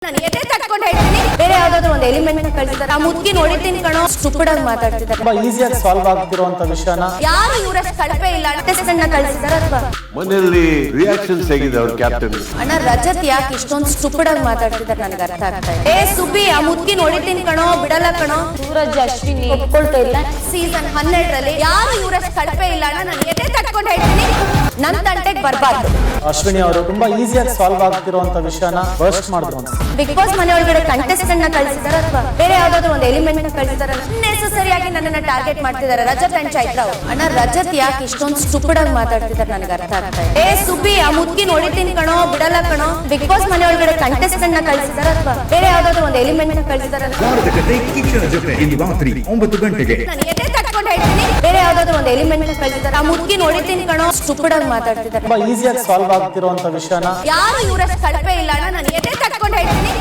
ನಾನು ಎದೆ ತಟ್ಕೊಂಡು ಹೇಳ್ತೀನಿ ಬೇರೆ ಯಾವ್ದಾದ್ರು ಒಂದು ಎಲಿಮೆಂಟ್ ನ ಕಳಿಸಿದಾರೆ. ಆ ಮುದ್ಕಿ ನೋಡಿದ್ದೀನಿ ಕಣೋ, ಸ್ಟುಪಿಡ್ ಆಗಿ ಮಾತಾಡ್ತಿದ್ದಾರೆ. ತುಂಬಾ ಈಸಿಯಾಗಿ ಸಾಲ್ವ್ ಆಗ್ತಿರುವಂತ ವಿಷಯನ ಯಾರು ಇವರಷ್ಟು ಕಳಪೆ ಇಲ್ಲ ಟೆಸ್ಟ್ ಅನ್ನ ಕಳಿಸಿದಾರೆ ಅಥವಾ ಮನೆಯಲ್ಲಿ ರಿಯಾಕ್ಷನ್ಸ್ ಹೇಗಿದೆ ಅವ್ರ ಕ್ಯಾಪ್ಟನ್? ಅಣ್ಣ ರಜತ್ ಯಾಕೆ ಇಷ್ಟೊಂದು ಸ್ಟುಪಿಡ್ ಆಗಿ ಮಾತಾಡ್ತಿದ್ದಾರೆ ನನಗೆ ಅರ್ಥ ಆಗ್ತಾ ಇದೆ. ಸುಬಿ ಆ ಮುದ್ಕಿ ನೋಡಿದ್ದೀನಿ ಕಣೋ, ಬಿಡಲ್ಲ ಕಣೋ. ಸೂರಜ್ ಅಶ್ವಿನಿ ಒಪ್ಕೊಳ್ತಾ ಇಲ್ಲ. ಸೀಸನ್ 12ರಲ್ಲಿ ಯಾರು ಇವರಷ್ಟು ಕಳಪೆ ಇಲ್ಲ ಅಣ್ಣ. ನಾನು ಎದೆ ತಟ್ಕೊಂಡು ಹೇಳ್ತೀನಿ ನನ್ನ ತಂಟೆಗೆ ಬರಬಾರ್ದು. ಅಶ್ವಿನಿ ಅವರು ತುಂಬಾ ಈಸಿಯಾಗಿ ಸಾಲ್ವ್ ಆಗ್ತಿರುವಂತ ವಿಷಯನ ಬರ್ಸ್ಟ್ ಮಾಡಿದ್ರು ಅಂತ. ಬಿಗ್ ಬಾಸ್ ಮನೆ ಒಳಗಡೆ ಕಂಟೆಸ್ಟೆಂಟ್ ನ ಕಳಿಸಿದಾರೆ ಅಥವಾ ಬೇರೆ ಯಾವ್ದಾದ್ರು ಒಂದು ಎಲಿಮೆಂಟ್ ನ ಕಳಿಸಿದಾರೆ. ನೆಸೆಸರಿ ಆಗಿ ನನ್ನನ್ನ ಟಾರ್ಗೆಟ್ ಮಾಡ್ತಿದ್ದಾರೆ ರಜತ್ ಅಂಡ್ ಚೈತ್ರ. ಅಣ್ಣ ರಜತ್ ಯಾಕೆ ಇಷ್ಟೊಂದು ಸ್ಟುಪಿಡ್ ಆಗಿ ಮಾತಾಡ್ತಿದ್ದಾರೆ ನನಗೆ ಅರ್ಥ ಆಗ್ತಾ ಇದೆ. ಸುಬಿ ಆ ಮುದ್ಕಿ ನೋಡಿದ್ದೀನಿ ಕಣೋ, ಬಿಡಲ್ಲ ಕಣೋ. ಬಿಗ್ ಬಾಸ್ ಮನೆ ಒಳಗಡೆ ಕಂಟೆಸ್ಟೆಂಟ್ ನ ಕಳಿಸಿದಾರೆ ಅಥವಾ ಬೇರೆ ಯಾವ್ದಾದ್ರು ಒಂದು ಎಲಿಮೆಂಟ್ ನ ಕಳಿಸಿದಾರೆ. ನಾನು ಎದೆ ತಟ್ಕೊಂಡು ಹೇಳ್ತೀನಿ ಬೇರೆ ಯಾವ್ದಾದ್ರು ಒಂದು ಎಲಿಮೆಂಟ್ ನ ಕಳಿಸಿದಾರೆ. ಆ ಮುದ್ಕಿ ನೋಡಿದ್ದೀನಿ ಕಣೋ, ಸ್ಟುಪಿಡ್ ಆಗಿ ಮಾತಾಡ್ತಿದ್ದಾರೆ. ತುಂಬಾ ಈಸಿಯಾಗಿ ಸಾಲ್ವ್ ಆಗ್ತಿರುವಂತ ವಿಷಯನ ಯಾರು ಇವರಷ್ಟು ಕಳಪೆ ಇಲ್ಲ ಅಣ್ಣ. ನಾನು ಎದೆ ತಟ್ಕೊಂಡು ಹೇಳ್ತೀನಿ